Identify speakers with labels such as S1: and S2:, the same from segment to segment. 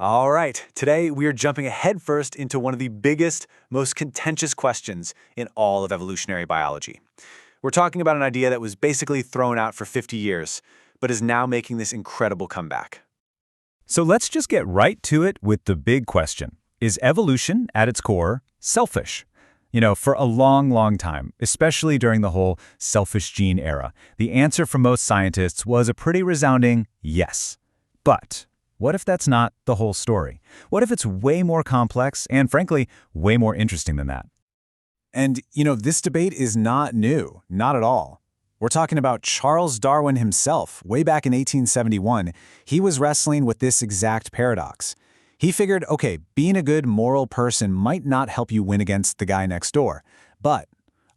S1: All right, today we are jumping headfirst into one of the biggest, most contentious questions in all of evolutionary biology. We're talking about an idea that was basically thrown out for 50 years, but is now making this incredible comeback.
S2: So let's just get right to it with the big question. Is evolution, at its core, selfish? For a long time, especially during the whole selfish gene era, the answer from most scientists was a pretty resounding yes. But what if that's not the whole story? What if it's way more complex and, frankly, way more interesting than that?
S1: And, this debate is not new, not at all. We're talking about Charles Darwin himself. Way back in 1871, he was wrestling with this exact paradox. He figured, okay, being a good moral person might not help you win against the guy next door, but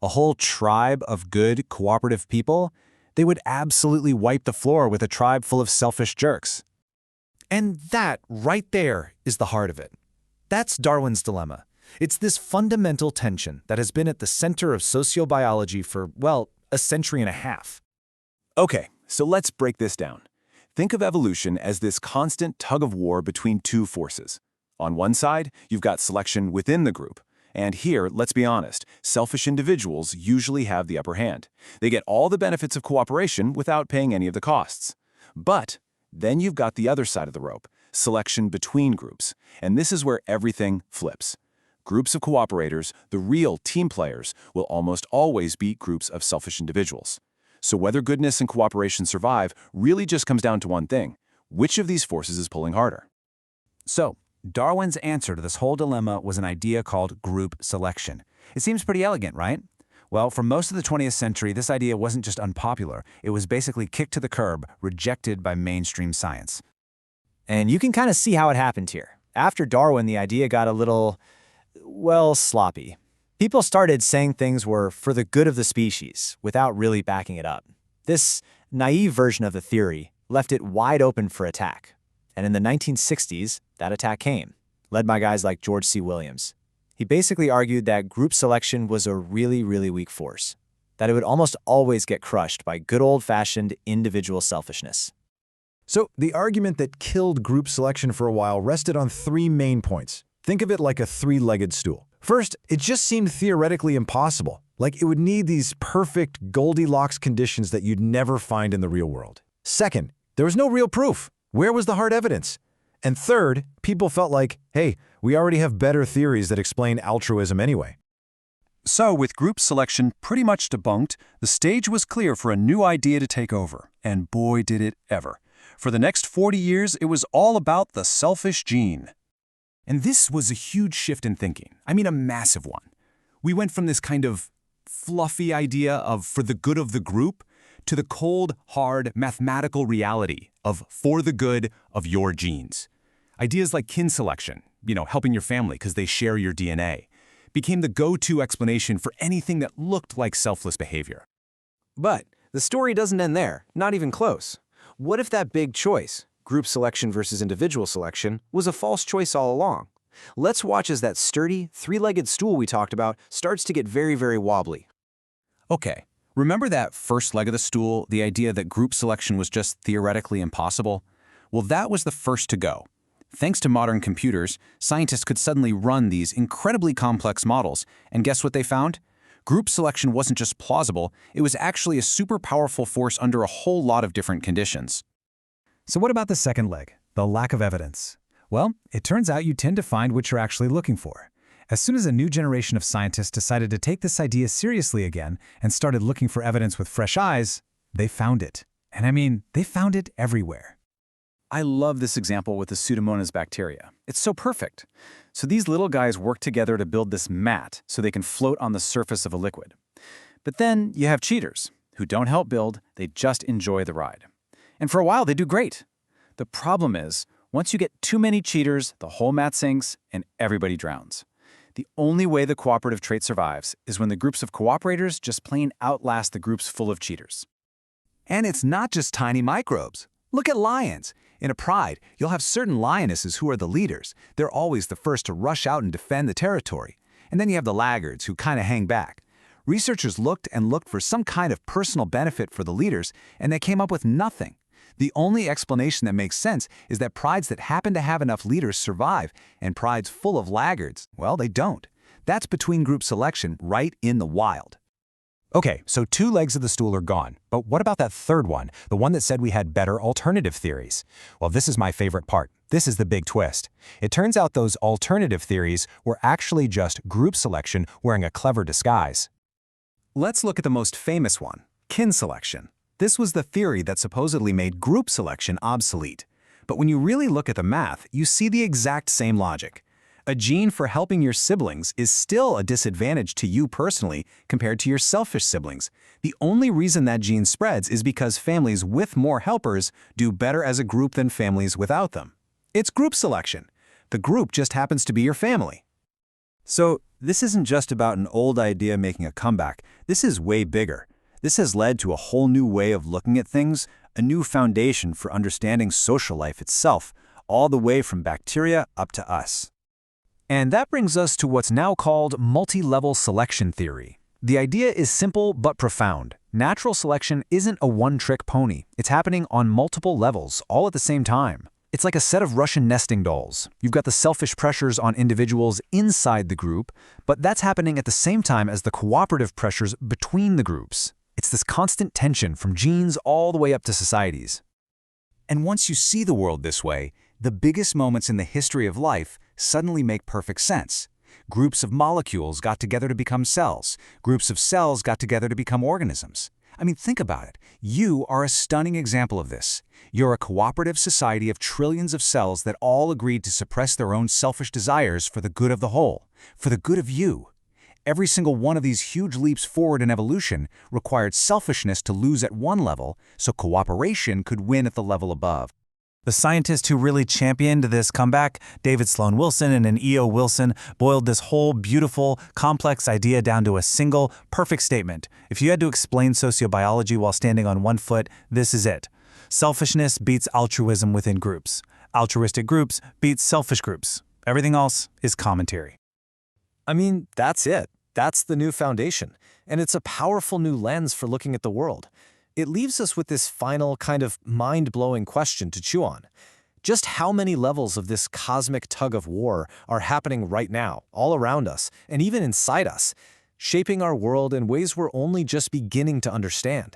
S1: a whole tribe of good, cooperative people, they would absolutely wipe the floor with a tribe full of selfish jerks.
S3: And that, right there, is the heart of it. That's Darwin's dilemma. It's this fundamental tension that has been at the center of sociobiology for, a century and a half.
S1: Okay, so let's break this down. Think of evolution as this constant tug-of-war between two forces. On one side, you've got selection within the group. And here, let's be honest, selfish individuals usually have the upper hand. They get all the benefits of cooperation without paying any of the costs. But then you've got the other side of the rope, selection between groups. And this is where everything flips. Groups of cooperators, the real team players, will almost always beat groups of selfish individuals. So whether goodness and cooperation survive really just comes down to one thing. Which of these forces is pulling harder?
S4: So, Darwin's answer to this whole dilemma was an idea called group selection. It seems pretty elegant, right? Well, for most of the 20th century, this idea wasn't just unpopular. It was basically kicked to the curb, rejected by mainstream science.
S5: And you can kind of see how it happened here. After Darwin, the idea got a little, sloppy. People started saying things were for the good of the species without really backing it up. This naive version of the theory left it wide open for attack. And in the 1960s, that attack came, led by guys like George C. Williams. He basically argued that group selection was a really weak force, that it would almost always get crushed by good old-fashioned individual selfishness.
S3: So the argument that killed group selection for a while rested on three main points. Think of it like a three-legged stool. First, it just seemed theoretically impossible, like it would need these perfect Goldilocks conditions that you'd never find in the real world. Second, there was no real proof. Where was the hard evidence? And third, people felt like, hey, we already have better theories that explain altruism anyway.
S2: So, with group selection pretty much debunked, the stage was clear for a new idea to take over, and boy did it ever. For the next 40 years, it was all about the selfish gene.
S4: And this was a huge shift in thinking. I mean, a massive one. We went from this kind of fluffy idea of for the good of the group to the cold, hard, mathematical reality of for the good of your genes. Ideas like kin selection, helping your family because they share your DNA, became the go-to explanation for anything that looked like selfless behavior.
S5: But the story doesn't end there, not even close. What if that big choice, group selection versus individual selection, was a false choice all along? Let's watch as that sturdy, three-legged stool we talked about starts to get very wobbly.
S4: Okay, remember that first leg of the stool, the idea that group selection was just theoretically impossible? Well, that was the first to go. Thanks to modern computers, scientists could suddenly run these incredibly complex models, and guess what they found? Group selection wasn't just plausible, it was actually a super powerful force under a whole lot of different conditions.
S2: So what about the second leg, the lack of evidence? Well, it turns out you tend to find what you're actually looking for. As soon as a new generation of scientists decided to take this idea seriously again and started looking for evidence with fresh eyes, they found it. And I mean, they found it everywhere.
S1: I love this example with the Pseudomonas bacteria. It's so perfect. So these little guys work together to build this mat so they can float on the surface of a liquid. But then you have cheaters who don't help build, they just enjoy the ride. And for a while, they do great. The problem is, once you get too many cheaters, the whole mat sinks and everybody drowns. The only way the cooperative trait survives is when the groups of cooperators just plain outlast the groups full of cheaters.
S4: And it's not just tiny microbes. Look at lions. In a pride, you'll have certain lionesses who are the leaders. They're always the first to rush out and defend the territory. And then you have the laggards who kind of hang back. Researchers looked and looked for some kind of personal benefit for the leaders, and they came up with nothing. The only explanation that makes sense is that prides that happen to have enough leaders survive, and prides full of laggards, well, they don't. That's between-group selection right in the wild.
S2: Okay, so 2 legs of the stool are gone. But what about that third one, the one that said we had better alternative theories? Well, this is my favorite part. This is the big twist. It turns out those alternative theories were actually just group selection wearing a clever disguise.
S4: Let's look at the most famous one, kin selection. This was the theory that supposedly made group selection obsolete. But when you really look at the math, you see the exact same logic. A gene for helping your siblings is still a disadvantage to you personally compared to your selfish siblings. The only reason that gene spreads is because families with more helpers do better as a group than families without them. It's group selection. The group just happens to be your family.
S2: So this isn't just about an old idea making a comeback. This is way bigger. This has led to a whole new way of looking at things, a new foundation for understanding social life itself, all the way from bacteria up to us. And that brings us to what's now called multi-level selection theory. The idea is simple but profound. Natural selection isn't a one-trick pony. It's happening on multiple levels, all at the same time. It's like a set of Russian nesting dolls. You've got the selfish pressures on individuals inside the group, but that's happening at the same time as the cooperative pressures between the groups. It's this constant tension from genes all the way up to societies.
S4: And once you see the world this way, the biggest moments in the history of life suddenly make perfect sense. Groups of molecules got together to become cells. Groups of cells got together to become organisms. I mean, think about it. You are a stunning example of this. You're a cooperative society of trillions of cells that all agreed to suppress their own selfish desires for the good of the whole, for the good of you. Every single one of these huge leaps forward in evolution required selfishness to lose at one level so cooperation could win at the level above.
S2: The scientists who really championed this comeback, David Sloan Wilson and E.O. Wilson, boiled this whole beautiful, complex idea down to a single, perfect statement. If you had to explain sociobiology while standing on one foot, this is it. Selfishness beats altruism within groups. Altruistic groups beat selfish groups. Everything else is commentary.
S5: I mean, that's it. That's the new foundation. And it's a powerful new lens for looking at the world. It leaves us with this final kind of mind-blowing question to chew on. Just how many levels of this cosmic tug-of-war are happening right now, all around us, and even inside us, shaping our world in ways we're only just beginning to understand?